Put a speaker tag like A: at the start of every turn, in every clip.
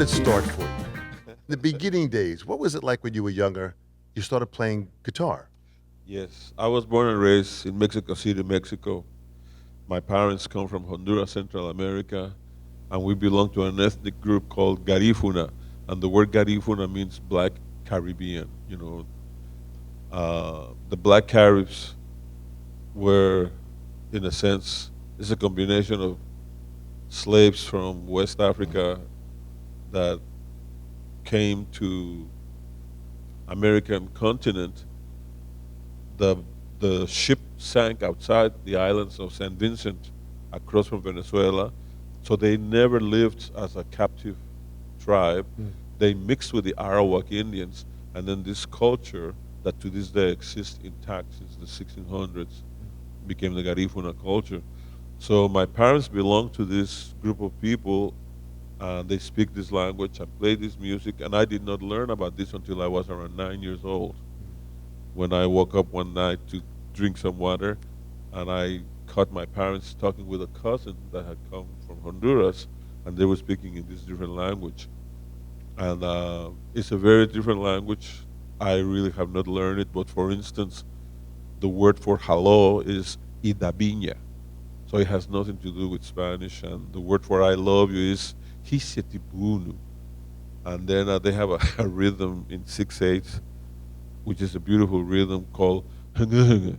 A: it start for you? The beginning days, what was it like when you were younger? You started playing guitar.
B: Yes, I was born and raised in Mexico City, Mexico. My parents come from Honduras, Central America, and we belong to an ethnic group called Garifuna. And the word Garifuna means Black Caribbean. The Black Caribs were, in a sense, it's a combination of slaves from West Africa that came to American continent. The ship sank outside the islands of St. Vincent across from Venezuela, so they never lived as a captive tribe.
A: Mm.
B: They mixed with the Arawak Indians, and then this culture that to this day exists intact since the 1600s became the Garifuna culture. So my parents belong to this group of people, and they speak this language and play this music, and I did not learn about this until I was around 9 years old when I woke up one night to drink some water, and I caught my parents talking with a cousin that had come from Honduras, and they were speaking in this different language. And it's a very different language. I really have not learned it, but for instance, the word for hello is idabiña, so it has nothing to do with Spanish. And the word for I love you is hisetibunu. And then they have a, a rhythm in 6/8, which is a beautiful rhythm called hunga hunga.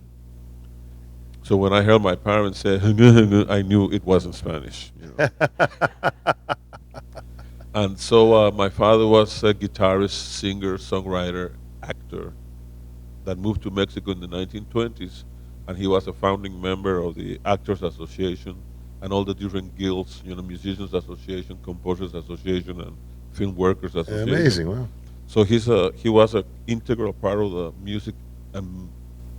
B: So when I heard my parents say hunga hunga, I knew it wasn't Spanish. And so my father was a guitarist, singer, songwriter, actor that moved to Mexico in the 1920s, and he was a founding member of the Actors Association and all the different guilds, Musicians Association, Composers Association, and Film Workers Association.
A: Amazing, wow.
B: So he was an integral part of the music and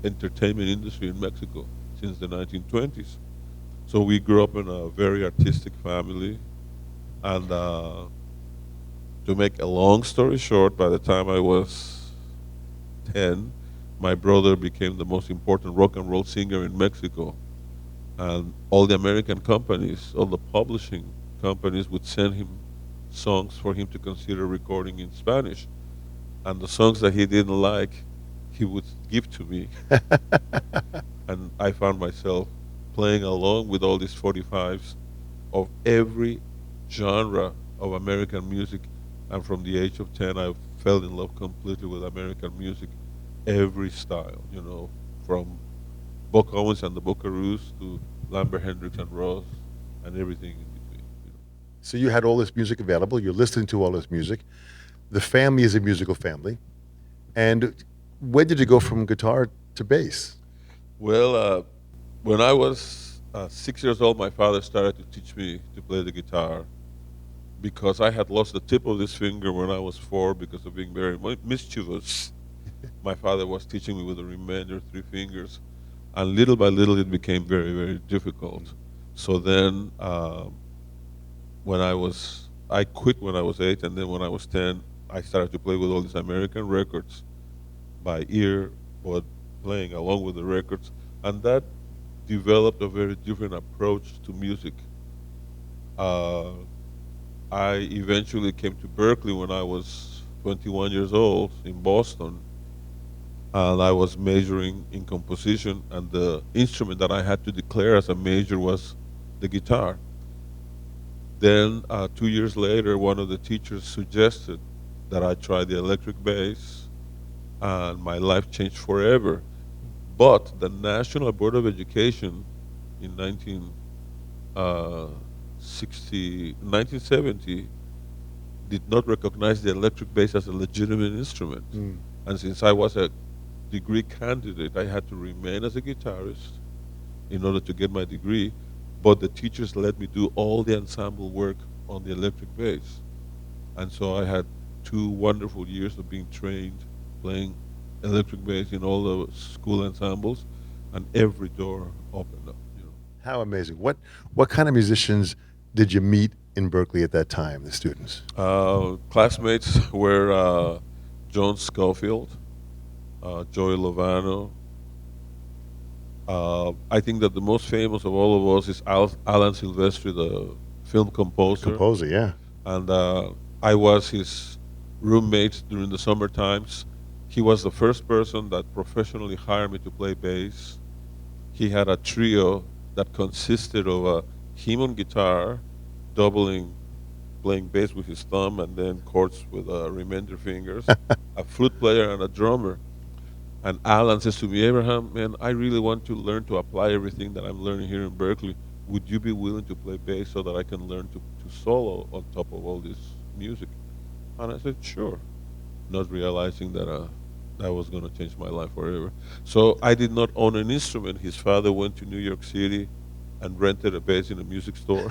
B: entertainment industry in Mexico since the 1920s. So we grew up in a very artistic family, and to make a long story short, by the time I was 10, my brother became the most important rock and roll singer in Mexico. And all the American companies, all the publishing companies would send him songs for him to consider recording in Spanish. And the songs that he didn't like, he would give to me. And I found myself playing along with all these 45s of every genre of American music. And from the age of 10, I fell in love completely with American music, every style, from Buck Owens and the Buckaroos to Lambert Hendricks and Ross and everything in between.
A: So you had all this music available. You're listening to all this music. The family is a musical family. And when did you go from guitar to bass?
B: Well, when I was 6 years old, my father started to teach me to play the guitar because I had lost the tip of this finger when I was 4 because of being very mischievous. My father was teaching me with the remainder 3 fingers, and little by little it became very, very difficult. So then, I quit when I was 8, and then when I was 10, I started to play with all these American records by ear, but playing along with the records, and that developed a very different approach to music. Uh, I eventually came to Berkeley when I was 21 years old in Boston, and I was majoring in composition, and the instrument that I had to declare as a major was the guitar. Then, 2 years later, one of the teachers suggested that I try the electric bass, and my life changed forever. But the National Board of Education in 1970 did not recognize the electric bass as a legitimate instrument.
A: Mm.
B: And since I was a degree candidate, I had to remain as a guitarist in order to get my degree. But the teachers let me do all the ensemble work on the electric bass. And so I had 2 wonderful years of being trained playing electric bass in all the school ensembles, and every door opened up.
A: How amazing. What kind of musicians did you meet in Berkeley at that time, the students?
B: Classmates were John Schofield, Joey Lovano. I think that the most famous of all of us is Alan Silvestri, the film composer.
A: Composer, yeah.
B: And I was his roommate during the summer times. He was the first person that professionally hired me to play bass. He had a trio that consisted of him on guitar, doubling, playing bass with his thumb, and then chords with remainder fingers, a flute player, and a drummer. And Alan says to me, Abraham, man, I really want to learn to apply everything that I'm learning here in Berkeley. Would you be willing to play bass so that I can learn to solo on top of all this music? And I said, sure, not realizing that that was going to change my life forever. So I did not own an instrument. His father went to New York City and rented a bass in a music store.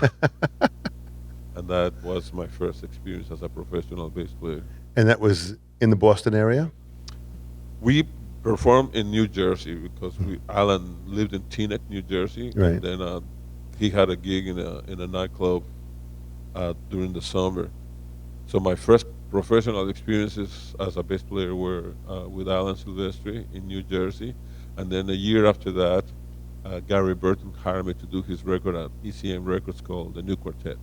B: And that was my first experience as a professional bass player.
A: And that was in the Boston area?
B: We performed in New Jersey because Alan lived in Teaneck, New Jersey, and
A: Right.
B: then he had a gig in a nightclub during the summer. So my first professional experiences as a bass player were with Alan Silvestri in New Jersey, and then a year after that, Gary Burton hired me to do his record at ECM Records called The New Quartet.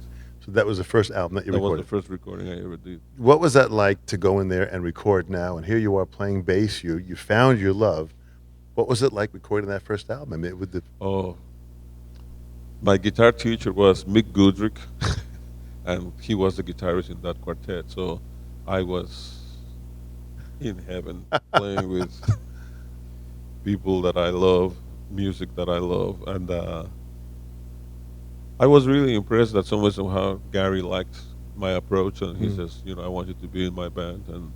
A: So that was the first album that you
B: That was the
A: recorded.
B: first recording I ever did.
A: What was that like to go in there and record now? And here you are playing bass. You found your love. What was it like recording that first album? I mean, with the
B: Oh, my guitar teacher was Mick Goodrick, and he was the guitarist in that quartet. So I was in heaven playing with people that I love, music that I love, and I was really impressed that somehow Gary liked my approach, and he
A: Mm.
B: says, I want you to be in my band. And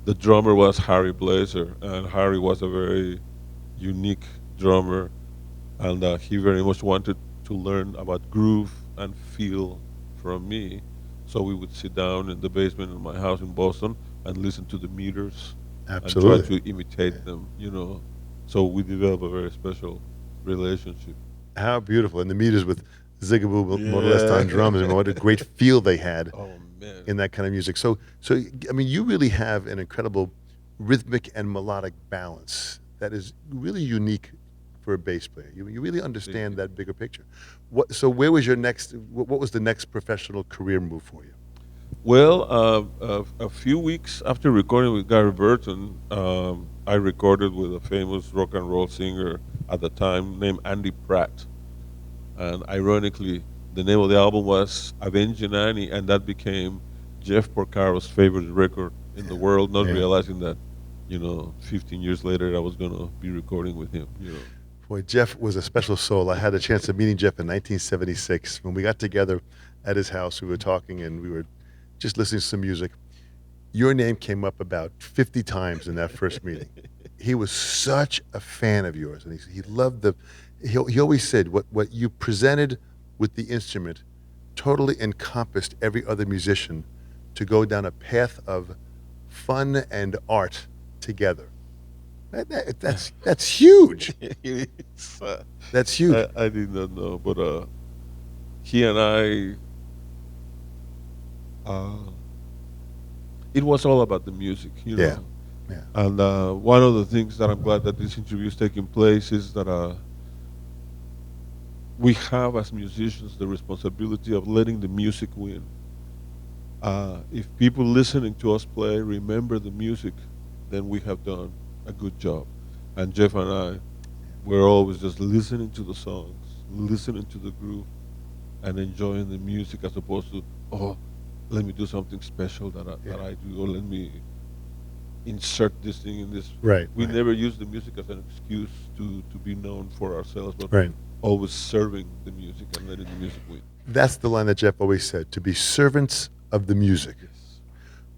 B: the drummer was Harry Blazer, and Harry was a very unique drummer, and he very much wanted to learn about groove and feel from me. So we would sit down in the basement in my house in Boston and listen to the meters and try
A: absolutely.
B: to imitate them. So we developed a very special relationship.
A: How beautiful. And the meters with Zigaboo Modellist
B: Yeah.
A: on drums, and what a great feel they had
B: Oh man.
A: in that kind of music. So I mean, you really have an incredible rhythmic and melodic balance that is really unique for a bass player. You really
B: Thank
A: understand
B: you.
A: that bigger picture. So where was your next? What was the next professional career move for you?
B: Well, a few weeks after recording with Gary Burton, I recorded with a famous rock and roll singer at the time named Andy Pratt. And ironically, the name of the album was Avenging Annie, and that became Jeff Porcaro's favorite record in the world, not
A: Yeah.
B: realizing that, 15 years later, I was going to be recording with him.
A: Boy, Jeff was a special soul. I had a chance of meeting Jeff in 1976. When we got together at his house, we were talking and we were just listening to some music. Your name came up about 50 times in that first meeting. He was such a fan of yours, and he loved he always said what you presented with the instrument totally encompassed every other musician to go down a path of fun and art together. That's huge.
B: It's,
A: That's huge.
B: I did not know, but he and I, uh, it was all about the music.
A: Yeah, yeah.
B: And one of the things that I'm glad that this interview is taking place is that we have as musicians the responsibility of letting the music win. If people listening to us play remember the music, then we have done a good job. And Jeff and I, we're always just listening to the songs, listening to the groove, and enjoying the music as opposed to, oh, let me do something special that I do, or let me insert this thing in this.
A: Right,
B: We
A: right,
B: never use the music as an excuse to be known for ourselves, but
A: right.
B: always serving the music and letting the music win.
A: That's the line that Jeff always said: to be servants of the music.
B: Yes.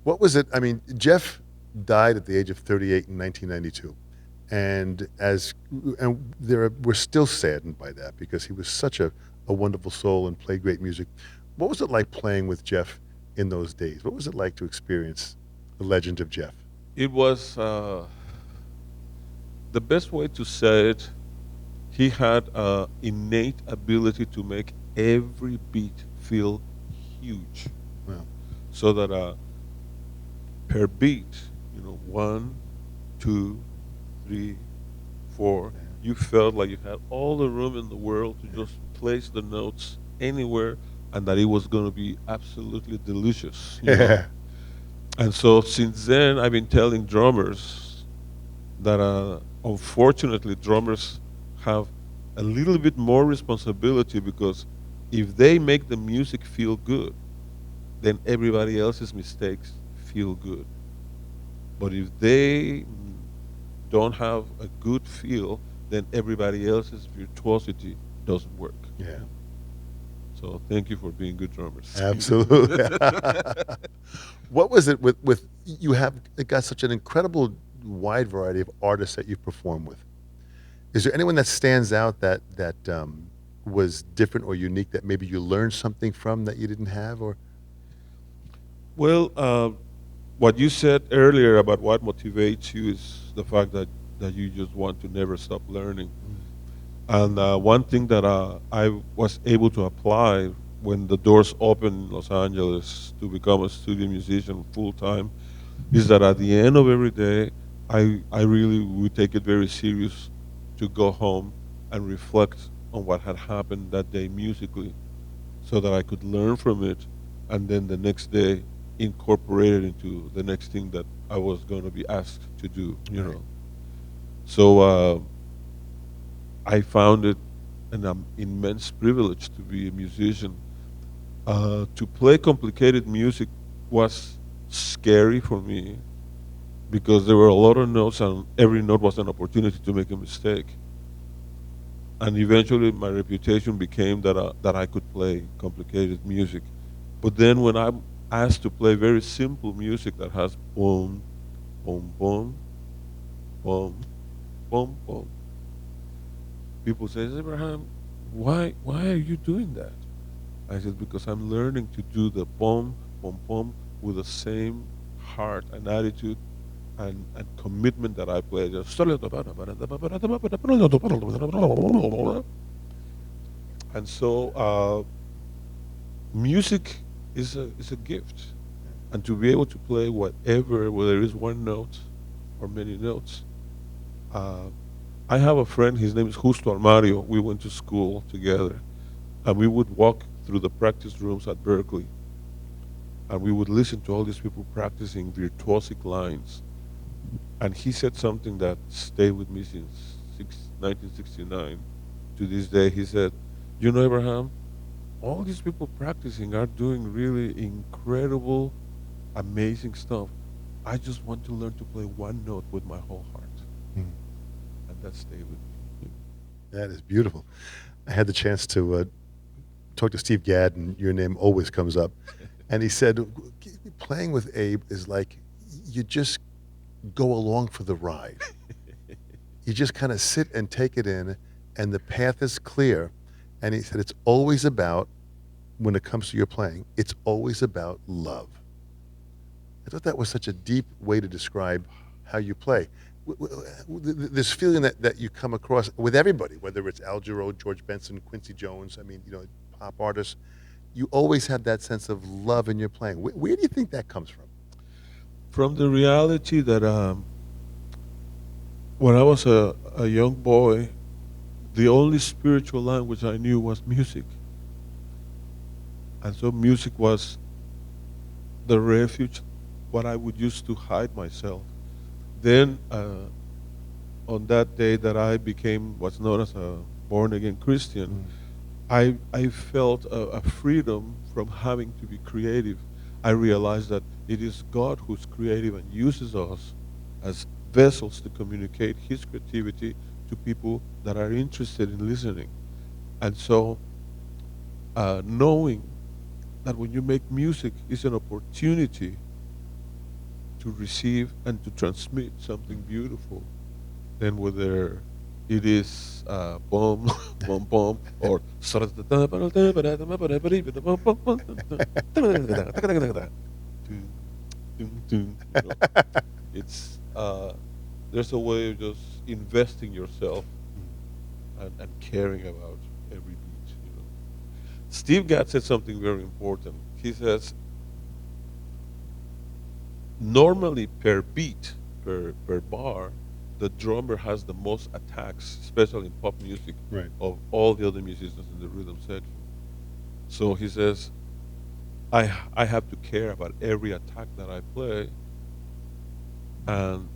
A: What was it? I mean, Jeff died at the age of 38 in 1992, and we're still saddened by that because he was such a wonderful soul and played great music. What was it like playing with Jeff in those days? What was it like to experience the legend of Jeff?
B: It was the best way to say it. He had an innate ability to make every beat feel huge,
A: Well,
B: so that per beat, one, two, three, four, you felt like you had all the room in the world to just place the notes anywhere and that it was going to be absolutely delicious, you know.
A: Yeah.
B: And so since then, I've been telling drummers that unfortunately drummers have a little bit more responsibility, because if they make the music feel good, then everybody else's mistakes feel good. But if they don't have a good feel, then everybody else's virtuosity doesn't work.
A: Yeah.
B: So thank you for being good drummers.
A: Absolutely. What was it with you have got such an incredible wide variety of artists that you perform with? Is there anyone that stands out that was different or unique that maybe you learned something from that you didn't have or
B: Well, what you said earlier about what motivates you is the fact that you just want to never stop learning. And one thing that I was able to apply when the doors opened in Los Angeles to become a studio musician full time is that at the end of every day, I really would take it very serious to go home and reflect on what had happened that day musically, so that I could learn from it, and then the next day incorporate it into the next thing that I was going to be asked to do. You
A: right?
B: know, so I found it an immense privilege to be a musician. To play complicated music was scary for me, because there were a lot of notes, and every note was an opportunity to make a mistake. And eventually, my reputation became that I could play complicated music. But then, when I'm asked to play very simple music that has boom, boom, boom, boom, boom, boom, people say, Abraham, why are you doing that? I said, because I'm learning to do the boom, boom, boom with the same heart and attitude and commitment that I play. And so music is a gift. And to be able to play whatever, whether it is one note or many notes. Uh, I have a friend, his name is Justo Armario. We went to school together, and we would walk through the practice rooms at Berkeley, and we would listen to all these people practicing virtuosic lines. And he said something that stayed with me since 1969 to this day. He said, "You know, Abraham, all these people practicing are doing really incredible, amazing stuff. I just want to learn to play one note with my whole heart."
A: Mm.
B: And that stayed with me.
A: That is beautiful. I had the chance to talk to Steve Gadd, and your name always comes up. And he said, playing with Abe is like you just go along for the ride. You just kind of sit and take it in, and the path is clear. And he said, it's always about, when it comes to your playing, it's always about love. I thought that was such a deep way to describe how you play. This feeling that you come across with everybody, whether it's Al Jarreau, George Benson, Quincy Jones, I mean, pop artists, you always have that sense of love in your playing. Where do you think that comes from?
B: From the reality that when I was a young boy, the only spiritual language I knew was music. And so music was the refuge, what I would use to hide myself. Then, on that day that I became what's known as a born again Christian,
A: Mm.
B: I felt a freedom from having to be creative. I realized that it is God who's creative and uses us as vessels to communicate His creativity to people that are interested in listening. And so, knowing that when you make music, it's an opportunity to receive and to transmit something beautiful. Then whether it is boom, boom, boom, or it's there's a way of just investing yourself and caring about every beat. You know, Steve Gadd said something very important. He says normally per beat, per bar, the drummer has the most attacks, especially in pop music,
A: Right.
B: of all the other musicians in the rhythm section. So he says, I have to care about every attack that I play, and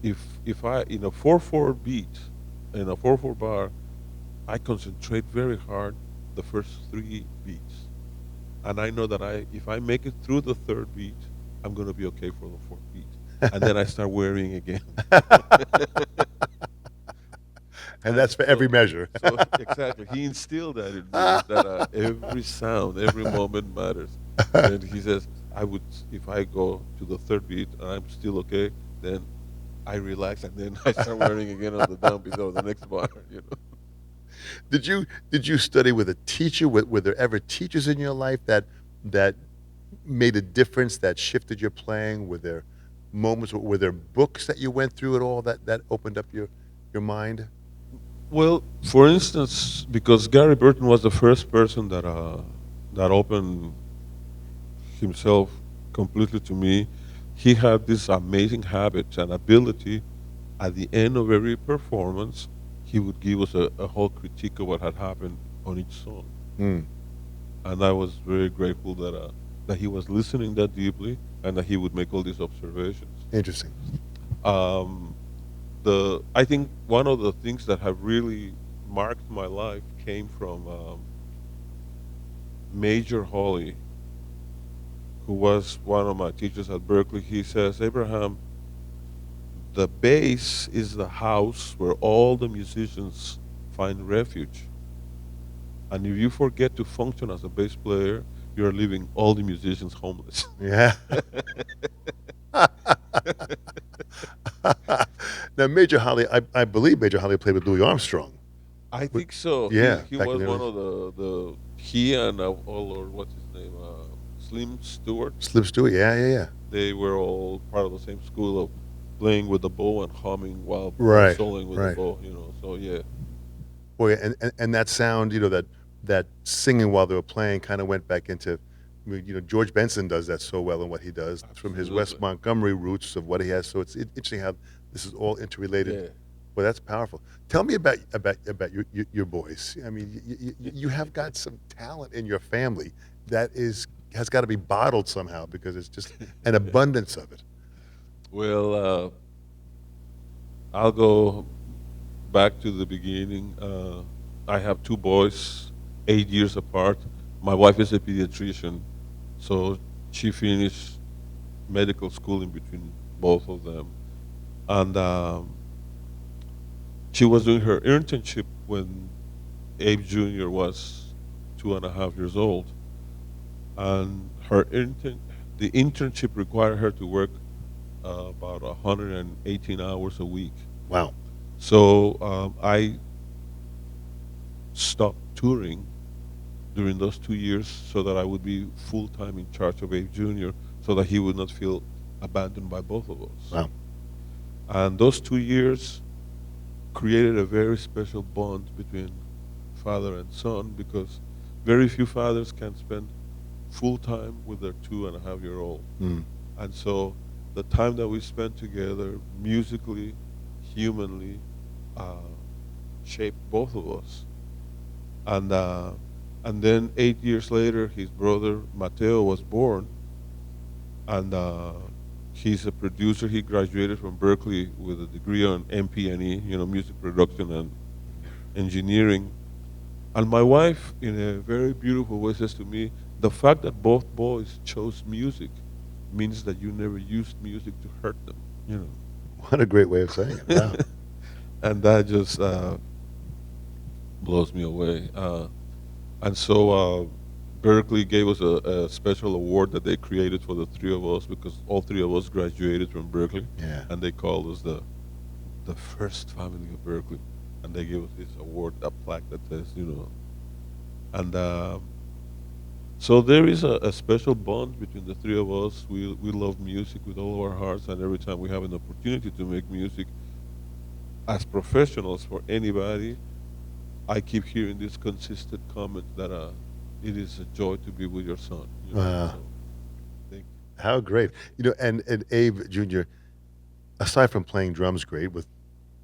B: if I in a 4/4 beat, in a 4/4 bar, I concentrate very hard the first three beats, and I know that I if I make it through the third beat, I'm gonna be okay for the fourth beat, and then I start worrying again.
A: And
B: And
A: that's for every measure.
B: so exactly, he instilled that in me is that every sound, every moment matters. And he says, I would if I go to the third beat and I'm still okay, then I relax and then I start worrying again on the downbeat or the next bar. You know.
A: Did you study with a teacher? Were there ever teachers in your life that made a difference, that shifted your playing? Were there moments? Were there books that you went through at all that opened up your mind?
B: Well, for instance, because Gary Burton was the first person that opened himself completely to me, he had this amazing habit and ability. At the end of every performance, he would give us a whole critique of what had happened on each song,
A: Mm,
B: and I was very grateful that he was listening that deeply and that he would make all these observations.
A: interesting.
B: Um, the I think one of the things that have really marked my life came from Major Hawley, who was one of my teachers at Berkeley. He says, Abraham, the bass is the house where all the musicians find refuge. And if you forget to function as a bass player, you're leaving all the musicians homeless.
A: Yeah. Now, Major Holly, I believe Major Holly played with Louis Armstrong.
B: I
A: With-
B: think so.
A: Yeah,
B: He
A: back in
B: was
A: the
B: one
A: early
B: of the he and all or what's his name Slim Stewart.
A: Slim Stewart. Yeah, yeah, yeah.
B: They were all part of the same school of playing with the bow and humming while
A: Right,
B: soloing with the
A: right.
B: bow. You know. So yeah.
A: Boy, and that sound, that singing while they were playing kind of went back into, I mean, George Benson does that so well in what he does from his West
B: Absolutely.
A: Montgomery roots of what he has. So it's interesting how this is all interrelated.
B: Yeah.
A: Well, that's powerful. Tell me about your boys. I mean, you have got some talent in your family that has got to be bottled somehow because it's just an abundance of it.
B: Well, I'll go back to the beginning. I have two boys, 8 years apart. My wife is a pediatrician, so she finished medical school in between both of them, and she was doing her internship when Abe Jr. was 2.5 years old, and the internship required her to work about 118 hours a week.
A: Wow.
B: So I stopped touring during those 2 years so that I would be full time in charge of Abe Jr. so that he would not feel abandoned by both of us.
A: Wow.
B: And those 2 years created a very special bond between father and son because very few fathers can spend full time with their 2.5-year-old.
A: Mm.
B: And so the time that we spent together, musically, humanly, uh, shaped both of us. And and then 8 years later, his brother Mateo was born, and he's a producer. He graduated from Berkeley with a degree on MP&E, music production and engineering. And my wife, in a very beautiful way, says to me, the fact that both boys chose music means that you never used music to hurt them,
A: What a great way of saying it. Wow.
B: and that just blows me away. And so Berkeley gave us a special award that they created for the three of us because all three of us graduated from Berkeley,
A: Yeah.
B: and they called us the first family of Berkeley, and they gave us this award, a plaque that says. And so there is a special bond between the three of us. We love music with all of our hearts, and every time we have an opportunity to make music as professionals for anybody, I keep hearing this consistent comment that it is a joy to be with your son.
A: Wow.
B: So thank
A: How great. And Abe Jr., aside from playing drums great with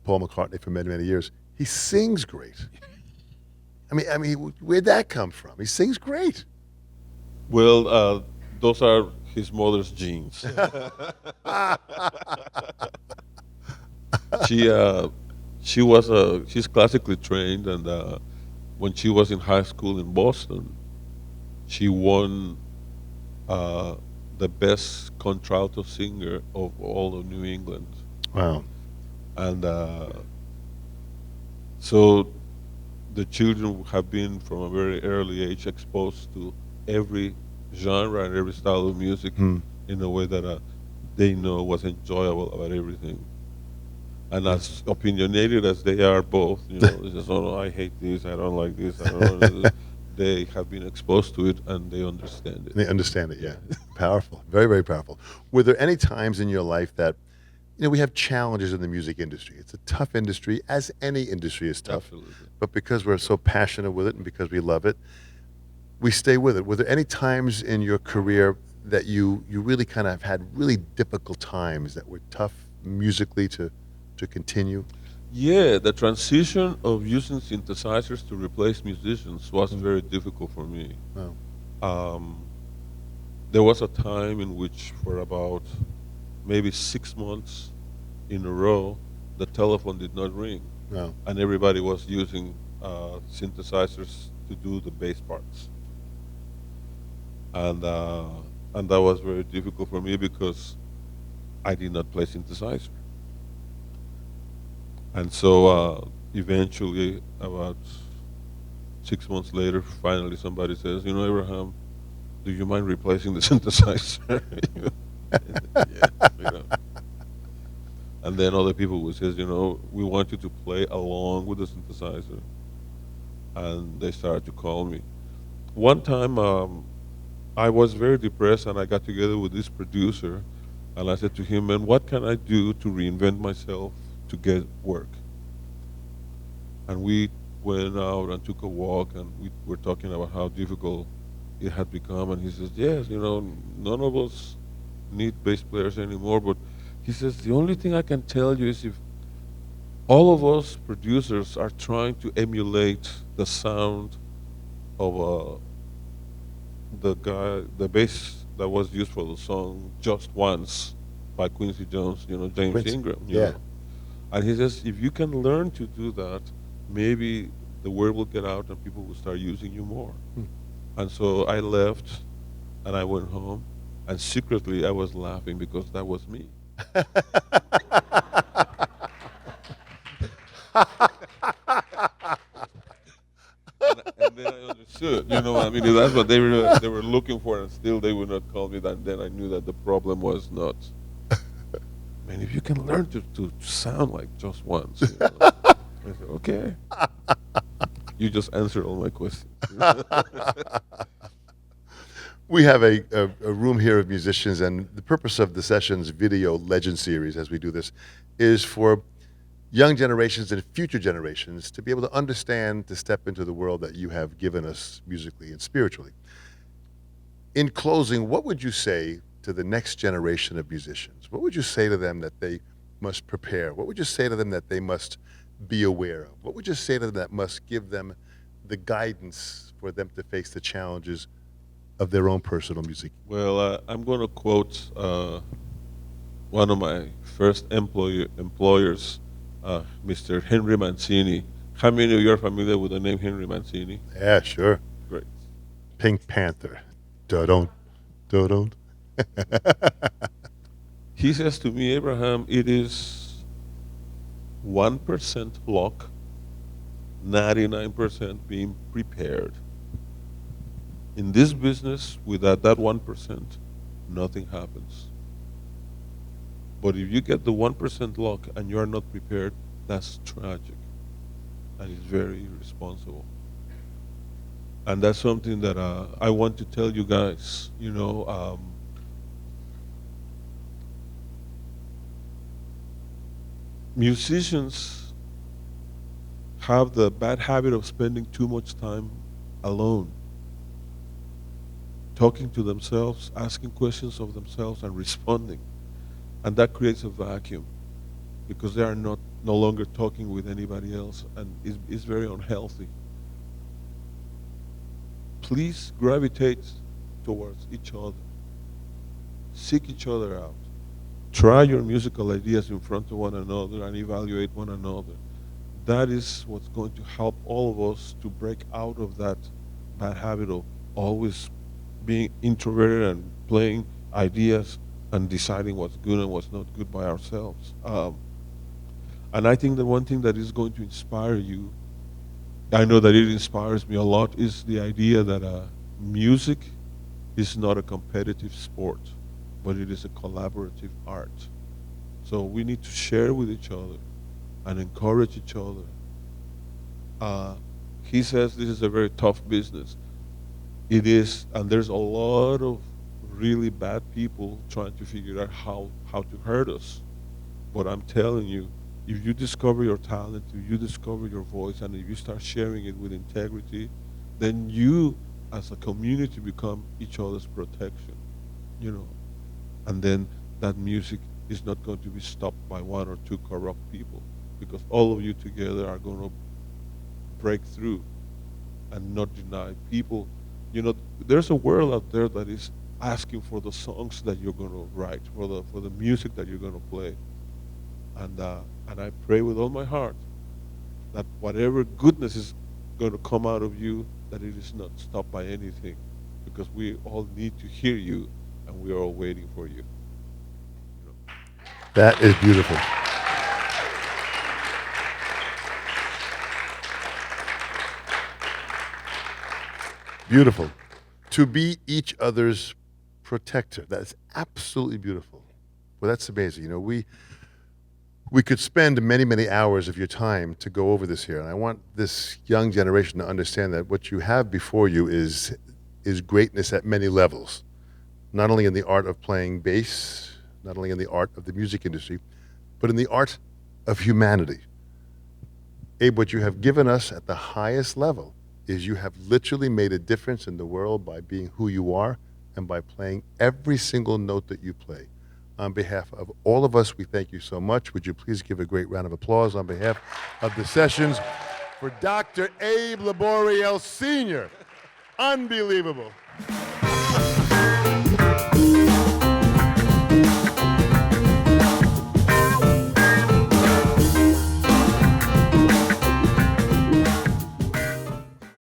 A: Paul McCartney for many, many years, he sings great. Where'd that come from? He sings great.
B: Well, those are his mother's genes. she uh, she's classically trained, and when she was in high school in Boston, she won uh, the best contralto singer of all of New England,
A: Wow.
B: and so the children have been from a very early age exposed to every genre and every style of music
A: Hmm.
B: in a way that they know what's enjoyable about everything. And
A: Yeah.
B: as opinionated as they are both, it's just, oh, no, I hate this, I don't like this, I don't know. They have been exposed to it and they understand it.
A: They understand it, yeah.
B: Yeah,
A: Powerful. Very, very powerful. Were there any times in your life that, we have challenges in the music industry? It's a tough industry, as any industry is tough.
B: absolutely.
A: But because we're so passionate with it and because we love it, we stay with it. Were there any times in your career that you really kind of had really difficult times that were tough musically to continue?
B: Yeah, the transition of using synthesizers to replace musicians was
A: Mm.
B: very difficult for me.
A: Wow.
B: Um, there was a time in which, for about maybe 6 months in a row, the telephone did not ring,
A: Wow.
B: and everybody was using synthesizers to do the bass parts, and uh, and that was very difficult for me because I did not play synthesizer, and so eventually, about 6 months later, finally somebody says, Abraham, do you mind replacing the synthesizer? Yeah, you know. And then other people would say, we want you to play along with the synthesizer. And they started to call me. One time, I was very depressed, and I got together with this producer, and I said to him, "Man, what can I do to reinvent myself to get work?" And we went out and took a walk, and we were talking about how difficult it had become. And he says, "Yes, none of us need bass players anymore." But he says, "The only thing I can tell you is if all of us producers are trying to emulate the sound of the bass that was used for the song Just Once by Quincy Jones, James
A: Quincy.
B: Ingram,
A: Yeah.
B: And he says, if you can learn to do that, maybe the word will get out and people will start using you more.
A: Hmm.
B: And so I left and I went home, and secretly I was laughing because that was me. And then I understood, if that's what they were looking for, and still they would not call me. That then I knew that the problem was not. Man, if you can learn to sound like Just Once, I said, okay, you just answered all my questions.
A: We have a room here of musicians, and the purpose of the session's video legend series, as we do this, is for young generations and future generations to be able to understand, to step into the world that you have given us musically and spiritually. In closing, what would you say to the next generation of musicians? What would you say to them that they must prepare? What would you say to them that they must be aware of? What would you say to them that must give them the guidance for them to face the challenges of their own personal music?
B: Well, I'm going to quote one of my first employers, Mr. Henry Mancini. How many of you are familiar with the name Henry Mancini?
A: Yeah, sure.
B: Great.
A: Pink Panther. Da-don't, da-don't.
B: He says to me, Abraham, it is 1% luck, 99% being prepared. In this business, without that 1%, nothing happens. But if you get the 1% luck and you are not prepared, that's tragic. And it's very irresponsible. And that's something that I want to tell you guys. Musicians have the bad habit of spending too much time alone, talking to themselves, asking questions of themselves, and responding. And that creates a vacuum because they are no longer talking with anybody else, and it's very unhealthy. please gravitate towards each other. Seek each other out. Try your musical ideas in front of one another and evaluate one another. That is what's going to help all of us to break out of that bad habit of always being introverted and playing ideas and deciding what's good and what's not good by ourselves. And I think that one thing that is going to inspire you, I know that it inspires me a lot, is the idea that music is not a competitive sport, but it is a collaborative art. So we need to share with each other and encourage each other. Uh, he says this is a very tough business. It is, and there's a lot of really bad people trying to figure out how to hurt us. But I'm telling you, if you discover your talent, if you discover your voice, and if you start sharing it with integrity, then you, as a community, become each other's protection. You know, and then that music is not going to be stopped by one or two corrupt people, because all of you together are going to break through and not deny people. You know, there's a world out there that is asking for the songs that you're going to write, for the music that you're going to play. And I pray with all my heart that whatever goodness is going to come out of you, that it is not stopped by anything, because we all need to hear you, and we are all waiting for you. You know.
A: That is beautiful. Beautiful. To be each other's protector. That's absolutely beautiful. Well, that's amazing. You know, we could spend many, many hours of your time to go over this here. And I want this young generation to understand that what you have before you is greatness at many levels. Not only in the art of playing bass, not only in the art of the music industry, but in the art of humanity. Abe, what you have given us at the highest level is you have literally made a difference in the world by being who you are and by playing every single note that you play. On behalf of all of us, we thank you so much. Would you please give a great round of applause on behalf of the sessions for Dr. Abe Laboriel Sr. Unbelievable.